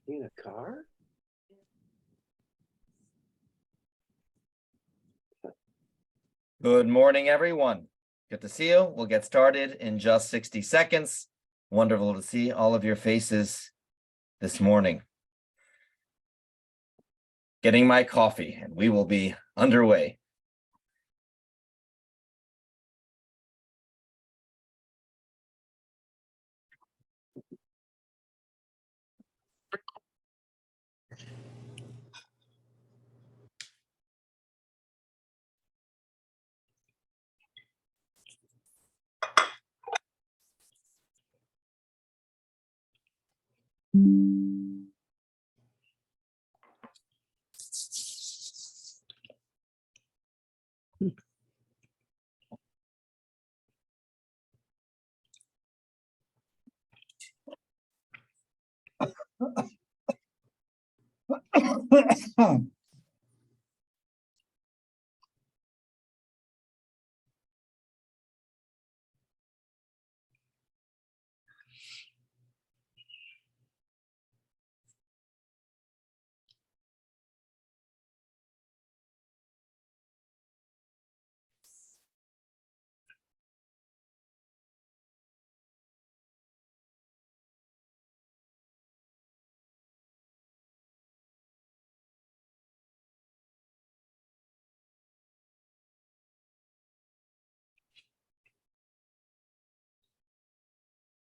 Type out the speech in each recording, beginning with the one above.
In a car? Good morning, everyone. Good to see you. We'll get started in just 60 seconds. Wonderful to see all of your faces this morning. Getting my coffee, and we will be underway.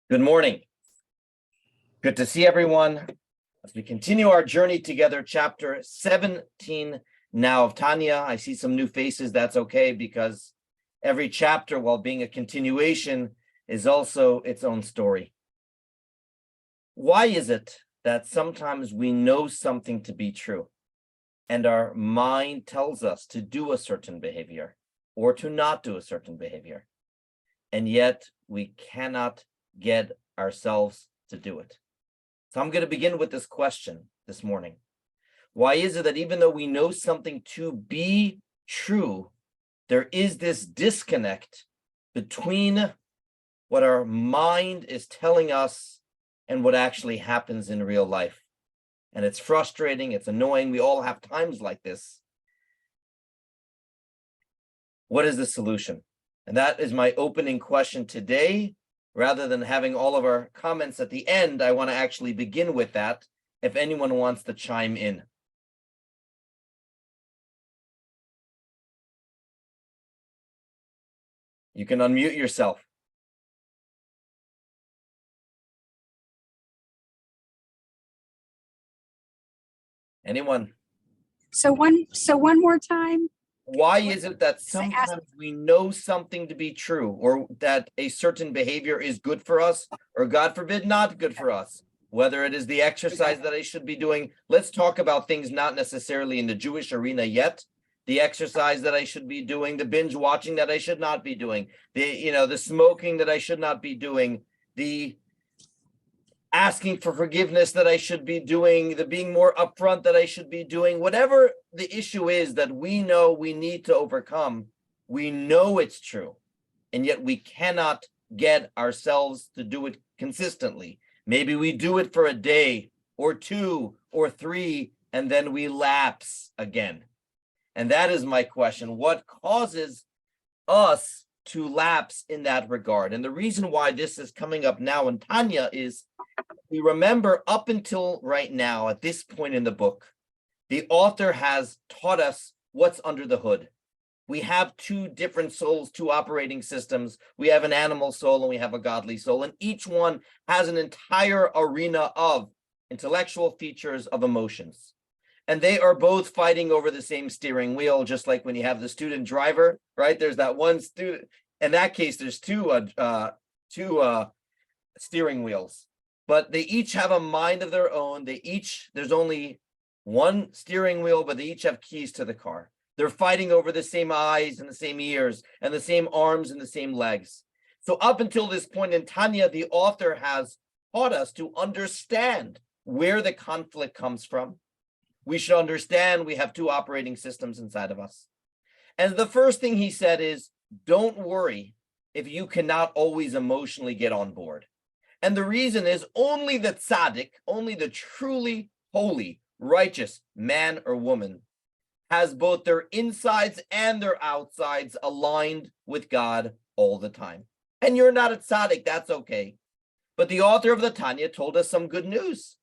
Good morning. Good to see everyone as we continue our journey together, chapter 17 now of Tanya. I see some new faces. That's okay, because every chapter, while being a continuation, is also its own story. Why is it that sometimes we know something to be true and our mind tells us to do a certain behavior or to not do a certain behavior, and yet we cannot get ourselves to do it? So I'm going to begin with this question this morning. Why is it that even though we know something to be true, there is this disconnect between what our mind is telling us and what actually happens in real life? And it's frustrating, it's annoying. We all have times like this. What is the solution? And that is my opening question today. Rather than having all of our comments at the end, I want to actually begin with that, if anyone wants to chime in. You can unmute yourself. Anyone? So one more time. Why is it that sometimes we know something to be true, or that a certain behavior is good for us, or God forbid, not good for us? Whether it is the exercise that I should be doing. Let's talk about things not necessarily in the Jewish arena yet. The exercise that I should be doing, the binge watching that I should not be doing, the smoking that I should not be doing, the asking for forgiveness that I should be doing, the being more upfront that I should be doing. Whatever the issue is that we know we need to overcome, we know it's true, and yet we cannot get ourselves to do it consistently. Maybe we do it for a day or two or three, and then we lapse again. And that is my question. What causes us to lapse in that regard? And the reason why this is coming up now in Tanya is, we remember up until right now, at this point in the book, the author has taught us what's under the hood. We have two different souls, two operating systems. We have an animal soul and we have a godly soul, and each one has an entire arena of intellectual features, of emotions. And they are both fighting over the same steering wheel, just like when you have the student driver, right? There's that one student. In that case, there's two steering wheels, but they each have a mind of their own. There's only one steering wheel, but they each have keys to the car. They're fighting over the same eyes and the same ears and the same arms and the same legs. So up until this point in Tanya, the author has taught us to understand where the conflict comes from. We should understand we have two operating systems inside of us. And the first thing he said is, don't worry if you cannot always emotionally get on board. And the reason is only the tzaddik, only the truly holy, righteous man or woman has both their insides and their outsides aligned with God all the time. And you're not a tzaddik, that's okay. But the author of the Tanya told us some good news,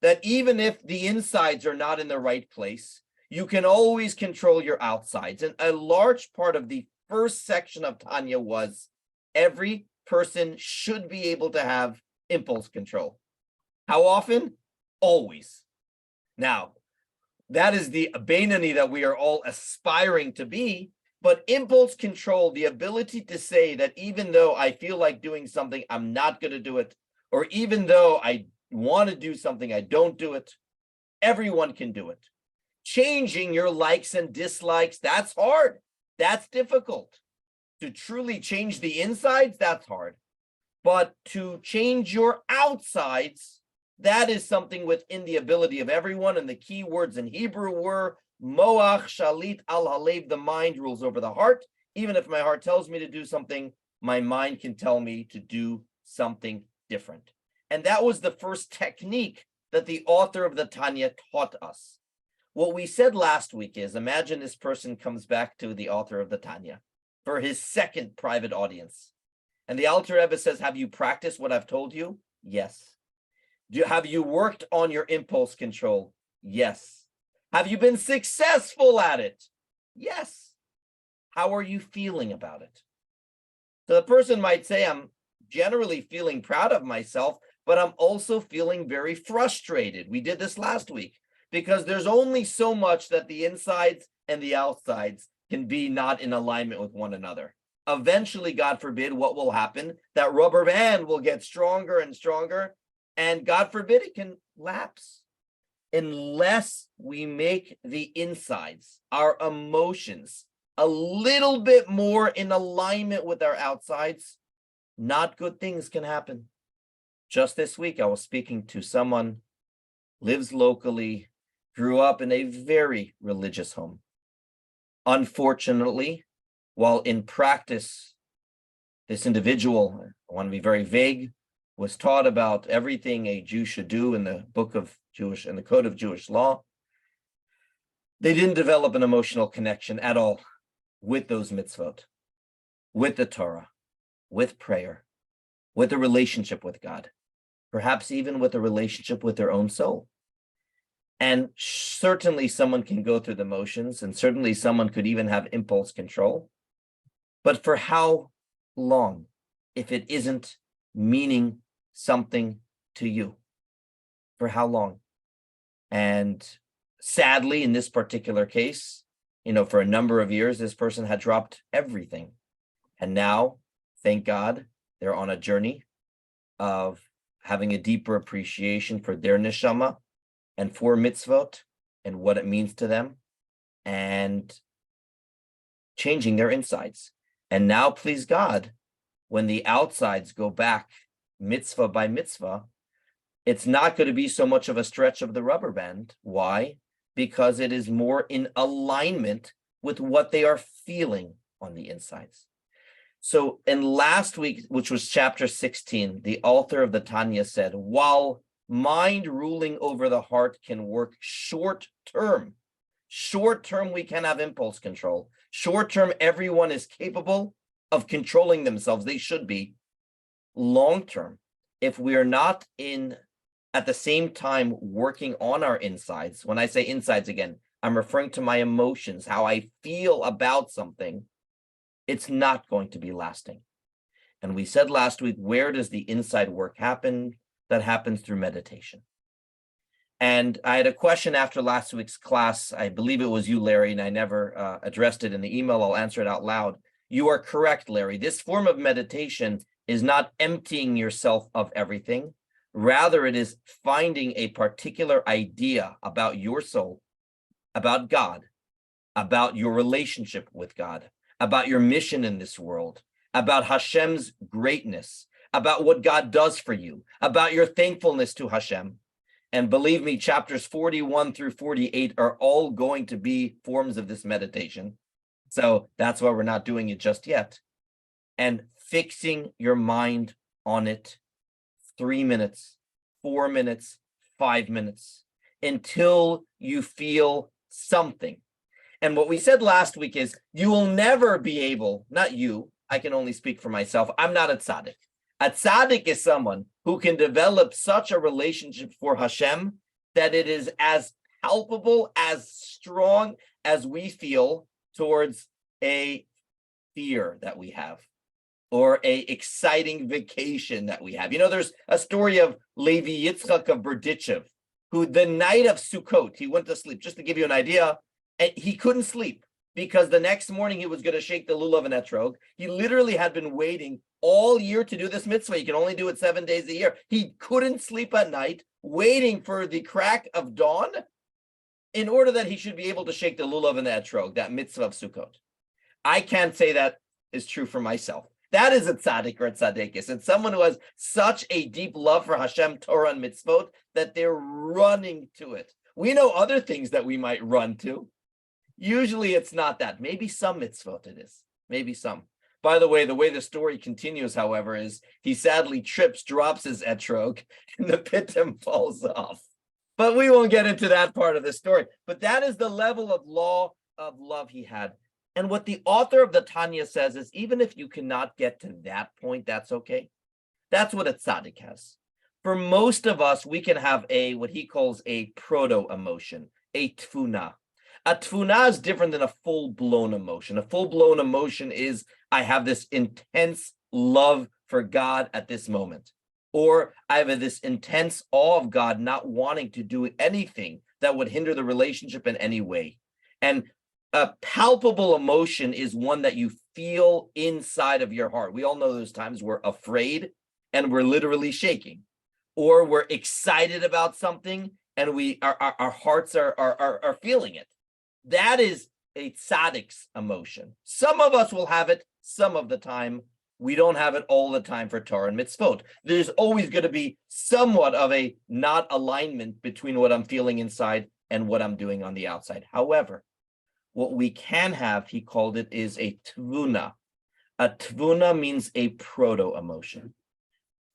that even if the insides are not in the right place, you can always control your outsides. And a large part of the first section of Tanya was every person should be able to have impulse control. How often? Always. Now, that is the Beinani that we are all aspiring to be, but impulse control, the ability to say that even though I feel like doing something, I'm not going to do it, or even though I want to do something, I don't do it. Everyone can do it. Changing your likes and dislikes, that's hard. That's difficult. To truly change the insides, that's hard. But to change your outsides, that is something within the ability of everyone. And the key words in Hebrew were Moach Shalit al Halev, the mind rules over the heart. Even if my heart tells me to do something, my mind can tell me to do something different. And that was the first technique that the author of the Tanya taught us. What we said last week is, imagine this person comes back to the author of the Tanya for his second private audience. And the Alter Rebbe says, have you practiced what I've told you? Yes. Have you worked on your impulse control? Yes. Have you been successful at it? Yes. How are you feeling about it? So the person might say, I'm generally feeling proud of myself, but I'm also feeling very frustrated. We did this last week because there's only so much that the insides and the outsides can be not in alignment with one another. Eventually, God forbid, what will happen? That rubber band will get stronger and stronger, and God forbid it can lapse. Unless we make the insides, our emotions, a little bit more in alignment with our outsides, not good things can happen. Just this week, I was speaking to someone, lives locally, grew up in a very religious home. Unfortunately, while in practice, this individual, I want to be very vague, was taught about everything a Jew should do in the book of Jewish and the code of Jewish law. They didn't develop an emotional connection at all with those mitzvot, with the Torah, with prayer, with a relationship with God, perhaps even with a relationship with their own soul. And certainly someone can go through the motions, and certainly someone could even have impulse control. But for how long, if it isn't meaning something to you? For how long? And sadly, in this particular case, for a number of years, this person had dropped everything. And now, thank God, they're on a journey of having a deeper appreciation for their neshama and for mitzvot and what it means to them, and changing their insides. And now, please God, when the outsides go back mitzvah by mitzvah, it's not going to be so much of a stretch of the rubber band. Why? Because it is more in alignment with what they are feeling on the insides. So in last week, which was chapter 16, the author of the Tanya said, while mind ruling over the heart can work short term we can have impulse control. Short term, everyone is capable of controlling themselves. They should be. Long term, if we are not at the same time working on our insides, when I say insides again, I'm referring to my emotions, how I feel about something, it's not going to be lasting. And we said last week, where does the inside work happen? That happens through meditation. And I had a question after last week's class. I believe it was you, Larry, and I never addressed it in the email. I'll answer it out loud. You are correct, Larry. This form of meditation is not emptying yourself of everything. Rather, it is finding a particular idea about your soul, about God, about your relationship with God, about your mission in this world, about Hashem's greatness, about what God does for you, about your thankfulness to Hashem. And believe me, chapters 41 through 48 are all going to be forms of this meditation. So that's why we're not doing it just yet. And fixing your mind on it 3 minutes, 4 minutes, 5 minutes, until you feel something. And what we said last week is you will never be able, not you, I can only speak for myself. I'm not a tzaddik. A tzaddik is someone who can develop such a relationship for Hashem that it is as palpable, as strong as we feel towards a fear that we have or a exciting vacation that we have. You know, there's a story of Levi Yitzchak of Berdichev, who the night of Sukkot, he went to sleep. Just to give you an idea, and he couldn't sleep because the next morning he was going to shake the lulav and etrog. He literally had been waiting all year to do this mitzvah. You can only do it 7 days a year. He couldn't sleep at night, waiting for the crack of dawn in order that he should be able to shake the lulav and the etrog, that mitzvah of Sukkot. I can't say that is true for myself. That is a tzaddik or a tzaddikis. It's someone who has such a deep love for Hashem, Torah, and mitzvot that they're running to it. We know other things that we might run to. Usually it's not that. Maybe some mitzvot it is. Maybe some. By the way the story continues, however, is he sadly trips, drops his etrog, and the pitum falls off. But we won't get into that part of the story. But that is the level of law of love he had. And what the author of the Tanya says is, even if you cannot get to that point, that's okay. That's what a tzaddik has. For most of us, we can have what he calls a proto-emotion, a tfuna. A tfuna is different than a full-blown emotion. A full-blown emotion is, I have this intense love for God at this moment. Or I have this intense awe of God, not wanting to do anything that would hinder the relationship in any way. And a palpable emotion is one that you feel inside of your heart. We all know those times we're afraid and we're literally shaking, or we're excited about something and our hearts are feeling it. That is a tzaddik's emotion. Some of us will have it some of the time. We don't have it all the time for Torah and mitzvot. There's always going to be somewhat of a not alignment between what I'm feeling inside and what I'm doing on the outside. However, what we can have, he called it, is a tvuna. A tvuna means a proto-emotion.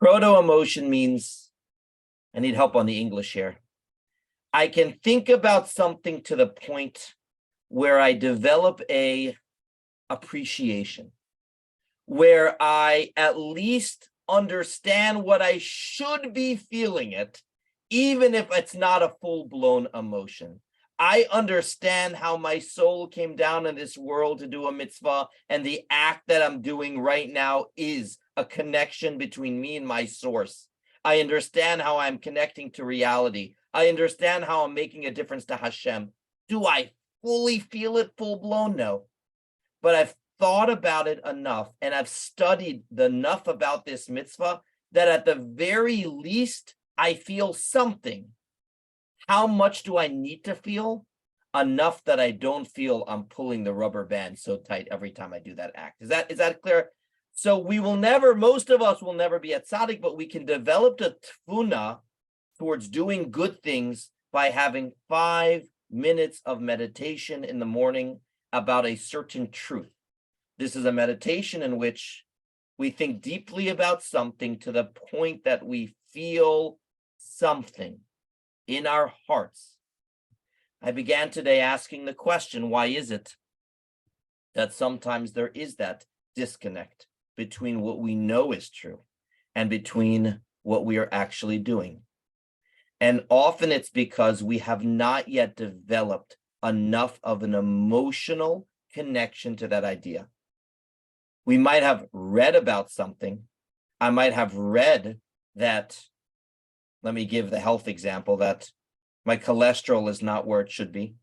Proto-emotion means, I need help on the English here. I can think about something to the point where I develop a appreciation, where I at least understand what I should be feeling it, even if it's not a full-blown emotion. I understand how my soul came down in this world to do a mitzvah, and the act that I'm doing right now is a connection between me and my source. I understand how I'm connecting to reality. I understand how I'm making a difference to Hashem. Do I fully feel it full-blown? No. But I've thought about it enough, and I've studied enough about this mitzvah that at the very least, I feel something. How much do I need to feel? Enough that I don't feel I'm pulling the rubber band so tight every time I do that act. Is that clear? So we will never, most of us will never be a tzaddik, but we can develop the tfuna towards doing good things by having 5 minutes of meditation in the morning about a certain truth. This is a meditation in which we think deeply about something to the point that we feel something in our hearts. I began today asking the question, why is it that sometimes there is that disconnect between what we know is true and between what we are actually doing? And often it's because we have not yet developed enough of an emotional connection to that idea. We might have read about something. I might have read that, let me give the health example, that my cholesterol is not where it should be.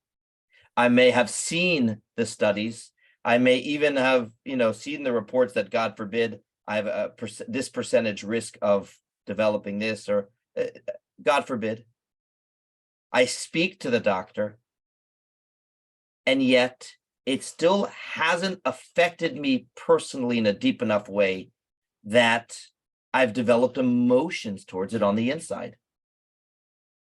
I may have seen the studies. I may even have, seen the reports that, God forbid, I have this percentage risk of developing this, or God forbid. I speak to the doctor, and yet it still hasn't affected me personally in a deep enough way that I've developed emotions towards it on the inside.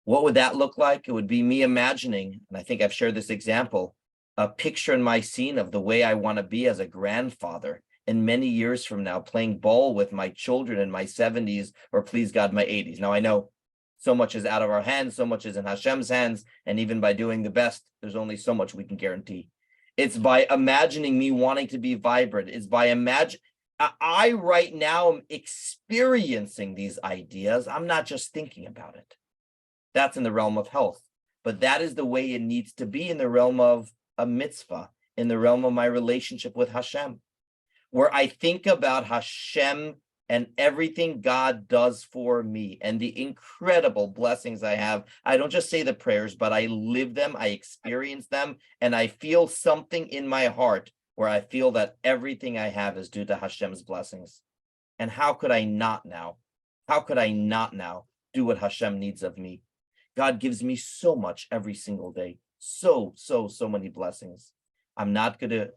What would that look like? It would be me imagining, and I think I've shared this example, a picture in my scene of the way I want to be as a grandfather and many years from now playing ball with my children in my 70s or please God, my 80s. Now I know so much is out of our hands, so much is in Hashem's hands, and even by doing the best, there's only so much we can guarantee. It's by imagining me wanting to be vibrant. It's by I right now am experiencing these ideas. I'm not just thinking about it. That's in the realm of health, but that is the way it needs to be in the realm of a mitzvah, in the realm of my relationship with Hashem, where I think about Hashem and everything God does for me and the incredible blessings I have. I don't just say the prayers, but I live them, I experience them, and I feel something in my heart where I feel that everything I have is due to Hashem's blessings. And how could I not now? How could I not now do what Hashem needs of me? God gives me so much every single day. So many blessings. I'm not going to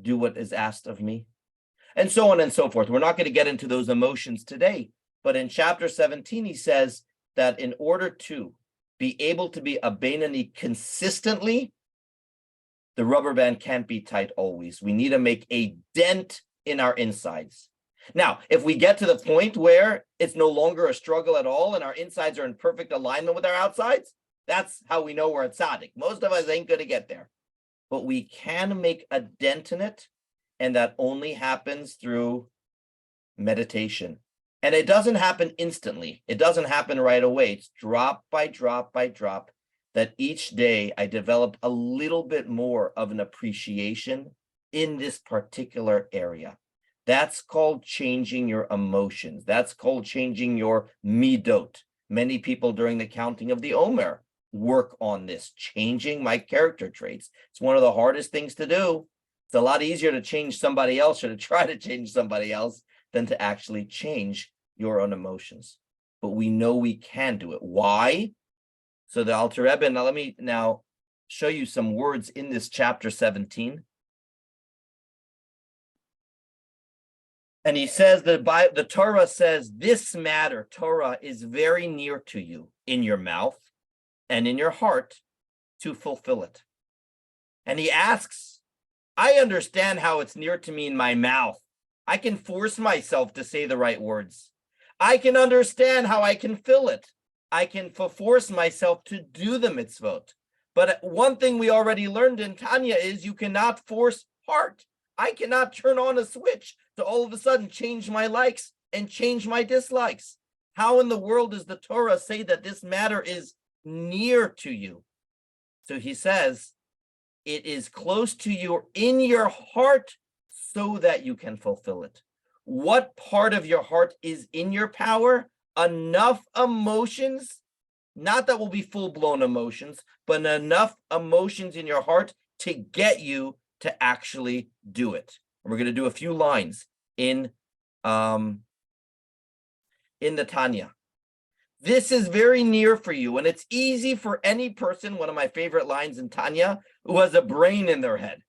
do what is asked of me. And so on and so forth. We're not going to get into those emotions today. But in chapter 17, he says that in order to be able to be a Beinoni consistently, the rubber band can't be tight always. We need to make a dent in our insides. Now, if we get to the point where it's no longer a struggle at all and our insides are in perfect alignment with our outsides, that's how we know we're a tzaddik. Most of us ain't going to get there. But we can make a dent in it, and that only happens through meditation. And it doesn't happen instantly. It doesn't happen right away. It's drop by drop by drop that each day I develop a little bit more of an appreciation in this particular area. That's called changing your emotions. That's called changing your midot. Many people during the counting of the Omer work on this, changing my character traits. It's one of the hardest things to do. It's a lot easier to change somebody else or to try to change somebody else than to actually change your own emotions. But we know we can do it. Why? So the Alter Rebbe, now let me now show you some words in this chapter 17. And he says that the Torah says this matter, Torah, is very near to you in your mouth and in your heart to fulfill it. And he asks, I understand how it's near to me in my mouth. I can force myself to say the right words. I can understand how I can fill it. I can force myself to do the mitzvot. But one thing we already learned in Tanya is you cannot force heart. I cannot turn on a switch to all of a sudden change my likes and change my dislikes. How in the world does the Torah say that this matter is near to you? So he says, it is close to you in your heart so that you can fulfill it. What part of your heart is in your power? Enough emotions, not that will be full-blown emotions, but enough emotions in your heart to get you to actually do it. And we're going to do a few lines in the Tanya. This is very near for you, and it's easy for any person, one of my favorite lines in Tanya, who has a brain in their head.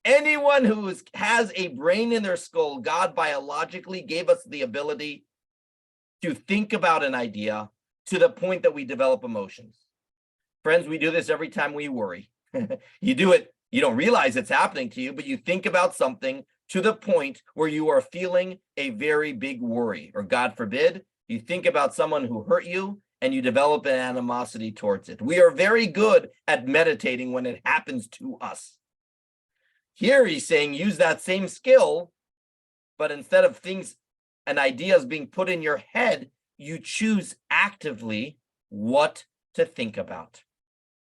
Anyone who has a brain in their skull, God biologically gave us the ability to think about an idea to the point that we develop emotions. Friends, we do this every time we worry. You do it, you don't realize it's happening to you, but you think about something to the point where you are feeling a very big worry, or God forbid, you think about someone who hurt you and you develop an animosity towards it. We are very good at meditating when it happens to us. Here he's saying use that same skill, but instead of things and ideas being put in your head, you choose actively what to think about.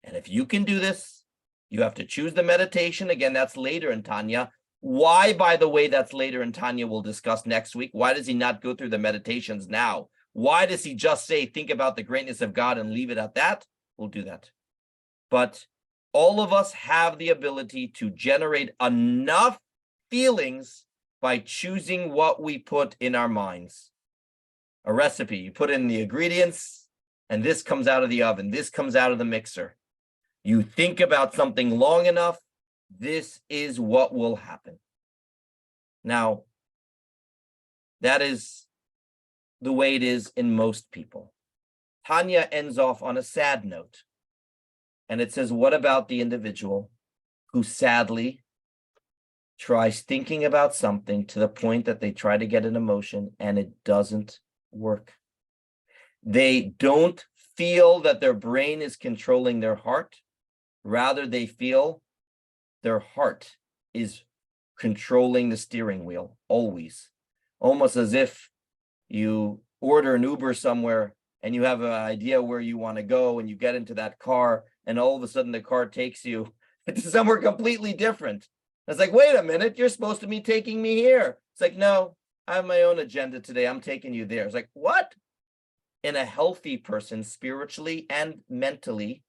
And if you can do this, you have to choose the meditation. Again, that's later in Tanya. Why, by the way, that's later in Tanya, we'll discuss next week. Why does he not go through the meditations now? Why does he just say, think about the greatness of God and leave it at that? We'll do that. But all of us have the ability to generate enough feelings by choosing what we put in our minds. A recipe, you put in the ingredients, and this comes out of the oven. This comes out of the mixer. You think about something long enough, this is what will happen. Now, that is the way it is in most people. Tanya ends off on a sad note. And it says, what about the individual who sadly tries thinking about something to the point that they try to get an emotion and it doesn't work. They don't feel that their brain is controlling their heart. Rather, they feel their heart is controlling the steering wheel always, almost as if you order an Uber somewhere and you have an idea where you want to go and you get into that car and all of a sudden the car takes you to somewhere completely different. It's like, wait a minute, you're supposed to be taking me here. It's like, no, I have my own agenda today. I'm taking you there. It's like, what? In a healthy person, spiritually and mentally,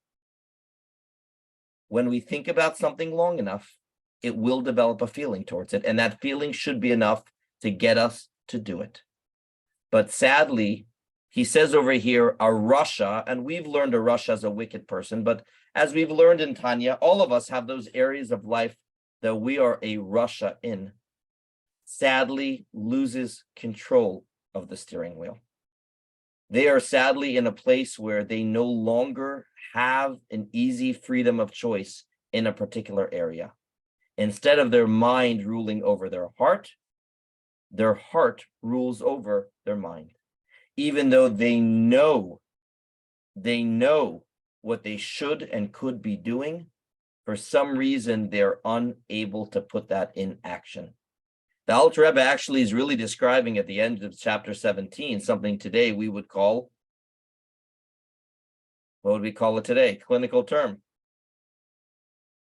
when we think about something long enough, it will develop a feeling towards it. And that feeling should be enough to get us to do it. But sadly, he says over here, a rasha, and we've learned a rasha as a wicked person, but as we've learned in Tanya, all of us have those areas of life that we are a rasha in, sadly loses control of the steering wheel. They are sadly in a place where they no longer have an easy freedom of choice in a particular area. Instead of their mind ruling over their heart rules over their mind. Even though they know what they should and could be doing, for some reason, they're unable to put that in action. The Alter Rebbe actually is really describing at the end of chapter 17, something today we would call, what would we call it today? Clinical term.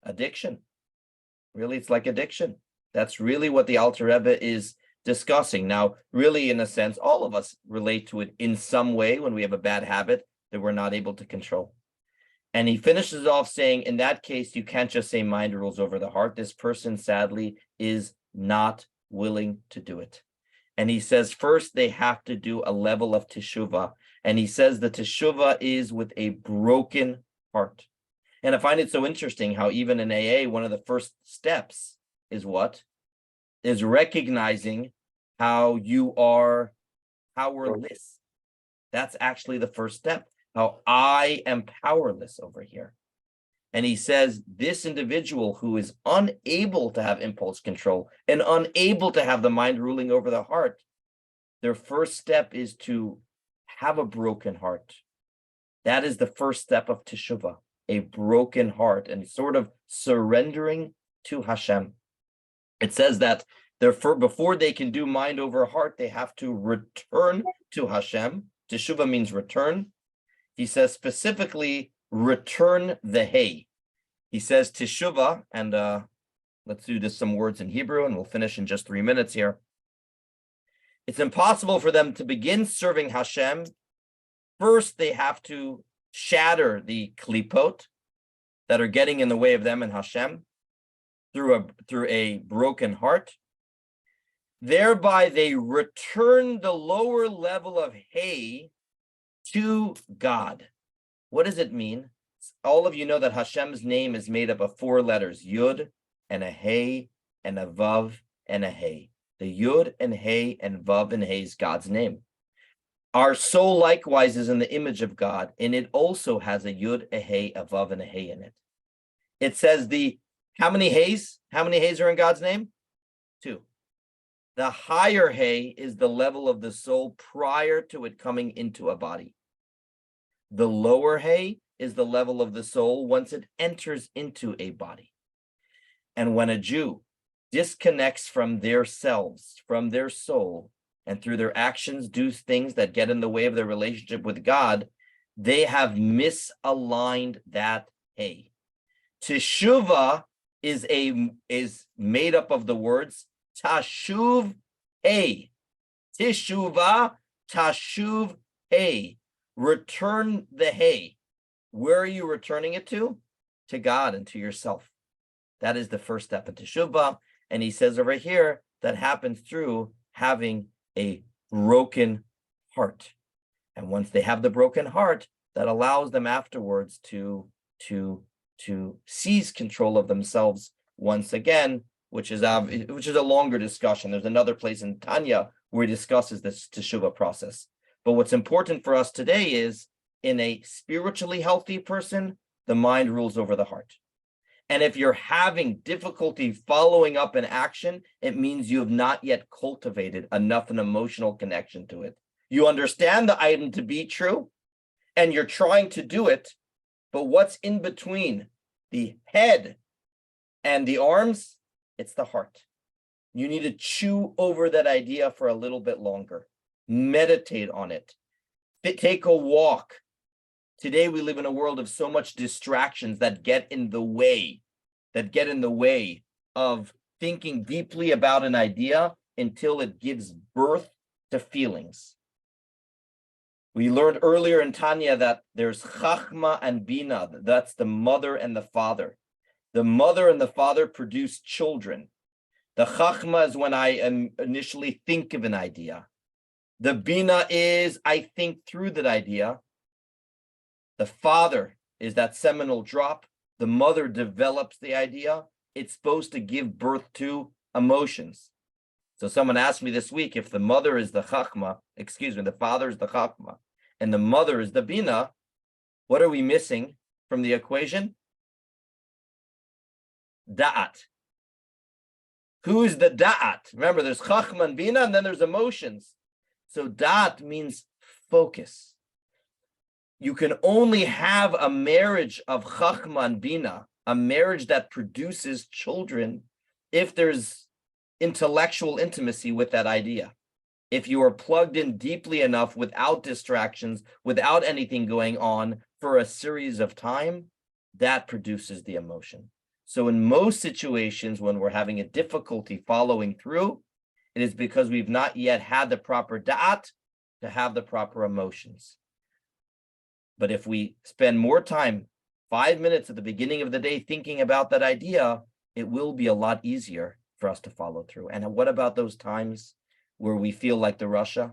Addiction. Really, it's like addiction. That's really what the Alter Rebbe is discussing. Now, really, in a sense, all of us relate to it in some way when we have a bad habit that we're not able to control. And he finishes off saying, in that case, you can't just say mind rules over the heart. This person, sadly, is not willing to do it. And he says, first, they have to do a level of teshuvah. And he says the teshuvah is with a broken heart. And I find it so interesting how even in AA, one of the first steps is what? Is recognizing how you are powerless. That's actually the first step. How I am powerless over here. And he says this individual who is unable to have impulse control and unable to have the mind ruling over the heart, their first step is to have a broken heart. That is the first step of teshuvah, a broken heart and sort of surrendering to Hashem. It says that before they can do mind over heart, they have to return to Hashem. Teshuvah means return. He says specifically, return the hay. He says teshuvah, and let's do this some words in Hebrew, and we'll finish in just 3 minutes here. It's impossible for them to begin serving Hashem. First, they have to shatter the klipot that are getting in the way of them and Hashem through a broken heart. Thereby, they return the lower level of hay to God. What does it mean? All of you know that Hashem's name is made up of 4 letters, Yud and a Hey and a Vav and a Hey. The Yud and Hey and Vav and Hey is God's name. Our soul likewise is in the image of God, and it also has a Yud, a Hey, a Vav, and a Hey in it. It says how many Heys? How many Heys are in God's name? 2. The higher Hey is the level of the soul prior to it coming into a body. The lower Hey is the level of the soul once it enters into a body. And when a Jew disconnects from their selves, from their soul, and through their actions do things that get in the way of their relationship with God, they have misaligned that Hey. Teshuvah is made up of the words Tashuv Hey. Teshuvah, Tashuv Hey. Return the hay. Where are you returning it to? To God and to yourself. That is the first step of teshuvah. And he says over here that happens through having a broken heart. And once they have the broken heart, that allows them afterwards to seize control of themselves once again, which is a longer discussion. There's another place in Tanya where he discusses this teshuvah process. But what's important for us today is, in a spiritually healthy person, the mind rules over the heart. And if you're having difficulty following up an action, it means you have not yet cultivated enough an emotional connection to it. You understand the item to be true, and you're trying to do it, but what's in between the head and the arms? It's the heart. You need to chew over that idea for a little bit longer. Meditate on it. Take a walk. Today, we live in a world of so much distractions that get in the way of thinking deeply about an idea until it gives birth to feelings. We learned earlier in Tanya that there's Chachma and Bina. That's the mother and the father. The mother and the father produce children. The Chachma is when I initially think of an idea. The Bina is I think through that idea. The father is that seminal drop. The mother develops the idea. It's supposed to give birth to emotions. So someone asked me this week, if the mother is the Chachma, the father is the Chachma, and the mother is the Bina, what are we missing from the equation? Da'at. Who is the Da'at? Remember, there's Chachma and Bina, and then there's emotions. So Da'at means focus. You can only have a marriage of Chachma and Bina, a marriage that produces children, if there's intellectual intimacy with that idea. If you are plugged in deeply enough without distractions, without anything going on for a series of time, that produces the emotion. So in most situations, when we're having a difficulty following through, it is because we've not yet had the proper da'at to have the proper emotions. But if we spend more time, 5 minutes at the beginning of the day, thinking about that idea, it will be a lot easier for us to follow through. And what about those times where we feel like the Russia,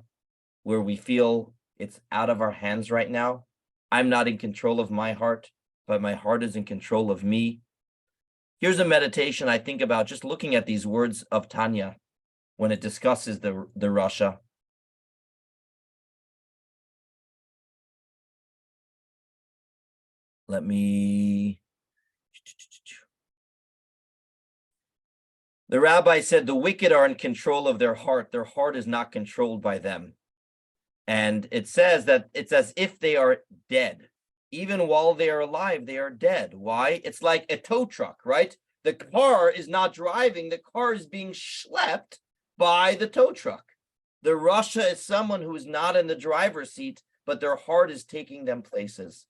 where we feel it's out of our hands right now? I'm not in control of my heart, but my heart is in control of me. Here's a meditation I think about just looking at these words of Tanya when it discusses the Russia. Let me... The rabbi said the wicked are in control of their heart. Their heart is not controlled by them. And it says that it's as if they are dead. Even while they are alive, they are dead. Why? It's like a tow truck, right? The car is not driving. The car is being schlepped by the tow truck. The Russia is someone who is not in the driver's seat, but their heart is taking them places.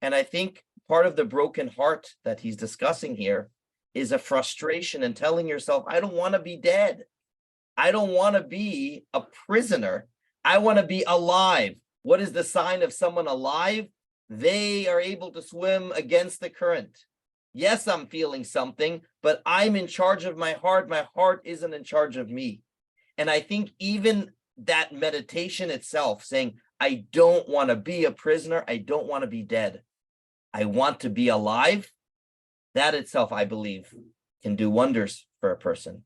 And I think part of the broken heart that he's discussing here is a frustration and telling yourself, I don't want to be dead. I don't want to be a prisoner. I want to be alive. What is the sign of someone alive? They are able to swim against the current. Yes, I'm feeling something, but I'm in charge of my heart. My heart isn't in charge of me. And I think even that meditation itself, saying, I don't want to be a prisoner. I don't want to be dead. I want to be alive. That itself, I believe, can do wonders for a person.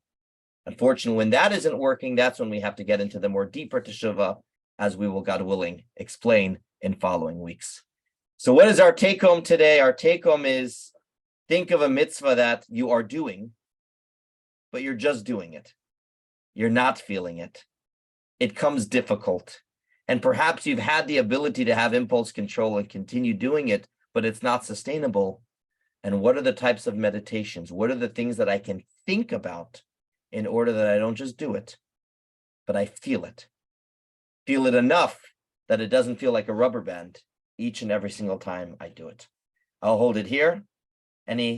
Unfortunately, when that isn't working, that's when we have to get into the more deeper teshuvah, as we will, God willing, explain in following weeks. So what is our take home today? Our take home is, think of a mitzvah that you are doing, but you're just doing it. You're not feeling it. It comes difficult. And perhaps you've had the ability to have impulse control and continue doing it, but it's not sustainable. And what are the types of meditations? What are the things that I can think about in order that I don't just do it, but I feel it? Feel it enough that it doesn't feel like a rubber band each and every single time I do it. I'll hold it here. Any